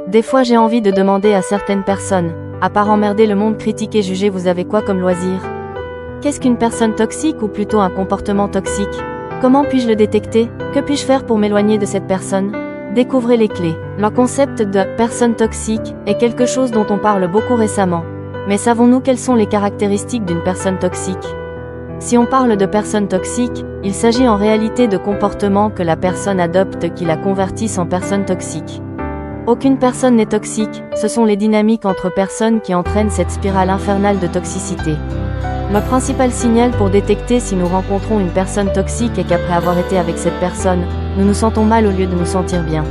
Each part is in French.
Des fois j'ai envie de demander à certaines personnes, à part emmerder le monde, critiquer, juger, vous avez quoi comme loisir? Qu'est-ce qu'une personne toxique ou plutôt un comportement toxique? Comment puis-je le détecter? Que puis-je faire pour m'éloigner de cette personne? Découvrez les clés. Le concept de « personne toxique » est quelque chose dont on parle beaucoup récemment. Mais savons-nous quelles sont les caractéristiques d'une personne toxique? Si on parle de personne toxique, il s'agit en réalité de comportements que la personne adopte qui la convertissent en personne toxique. Aucune personne n'est toxique, ce sont les dynamiques entre personnes qui entraînent cette spirale infernale de toxicité. Le principal signal pour détecter si nous rencontrons une personne toxique est qu'après avoir été avec cette personne, nous nous sentons mal au lieu de nous sentir bien.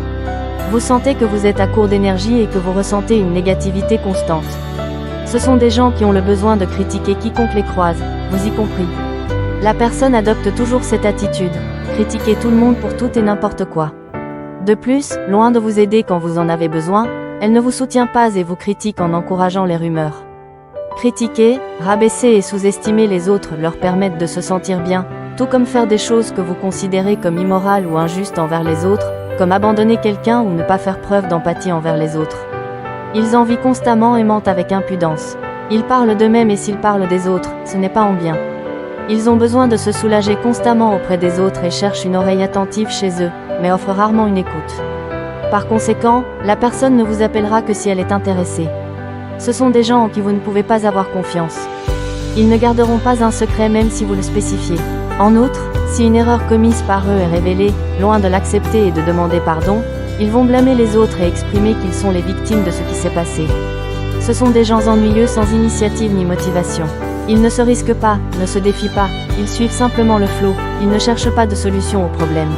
Vous sentez que vous êtes à court d'énergie et que vous ressentez une négativité constante. Ce sont des gens qui ont le besoin de critiquer quiconque les croise, vous y compris. La personne adopte toujours cette attitude, critiquer tout le monde pour tout et n'importe quoi. De plus, loin de vous aider quand vous en avez besoin, elle ne vous soutient pas et vous critique en encourageant les rumeurs. Critiquer, rabaisser et sous-estimer les autres leur permettent de se sentir bien, tout comme faire des choses que vous considérez comme immorales ou injustes envers les autres, comme abandonner quelqu'un ou ne pas faire preuve d'empathie envers les autres. Ils envient constamment et mentent avec impudence. Ils parlent d'eux-mêmes et s'ils parlent des autres, ce n'est pas en bien. Ils ont besoin de se soulager constamment auprès des autres et cherchent une oreille attentive chez eux, mais offrent rarement une écoute. Par conséquent, la personne ne vous appellera que si elle est intéressée. Ce sont des gens en qui vous ne pouvez pas avoir confiance. Ils ne garderont pas un secret même si vous le spécifiez. En outre, si une erreur commise par eux est révélée, loin de l'accepter et de demander pardon, ils vont blâmer les autres et exprimer qu'ils sont les victimes de ce qui s'est passé. Ce sont des gens ennuyeux sans initiative ni motivation. Ils ne se risquent pas, ne se défient pas, ils suivent simplement le flot, ils ne cherchent pas de solution au problème.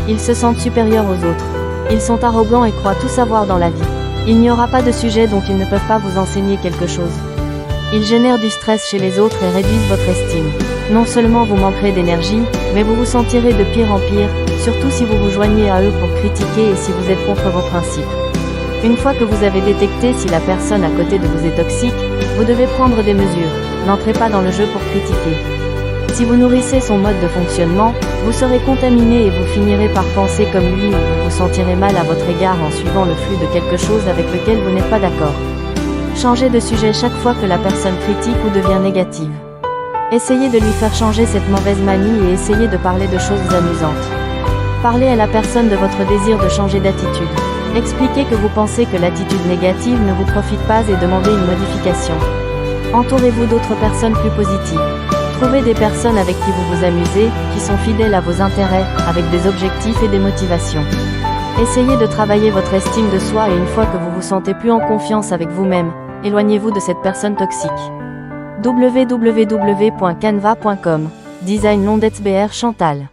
Ils se sentent supérieurs aux autres. Ils sont arrogants et croient tout savoir dans la vie. Il n'y aura pas de sujet dont ils ne peuvent pas vous enseigner quelque chose. Ils génèrent du stress chez les autres et réduisent votre estime. Non seulement vous manquerez d'énergie, mais vous vous sentirez de pire en pire, surtout si vous vous joignez à eux pour critiquer et si vous êtes contre vos principes. Une fois que vous avez détecté si la personne à côté de vous est toxique, vous devez prendre des mesures. N'entrez pas dans le jeu pour critiquer. Si vous nourrissez son mode de fonctionnement, vous serez contaminé et vous finirez par penser comme lui ou vous vous sentirez mal à votre égard en suivant le flux de quelque chose avec lequel vous n'êtes pas d'accord. Changez de sujet chaque fois que la personne critique ou devient négative. Essayez de lui faire changer cette mauvaise manie et essayez de parler de choses amusantes. Parlez à la personne de votre désir de changer d'attitude. Expliquez que vous pensez que l'attitude négative ne vous profite pas et demandez une modification. Entourez-vous d'autres personnes plus positives. Trouvez des personnes avec qui vous vous amusez, qui sont fidèles à vos intérêts, avec des objectifs et des motivations. Essayez de travailler votre estime de soi et une fois que vous vous sentez plus en confiance avec vous-même, éloignez-vous de cette personne toxique. www.canva.com. Design Londetsbr Chantal.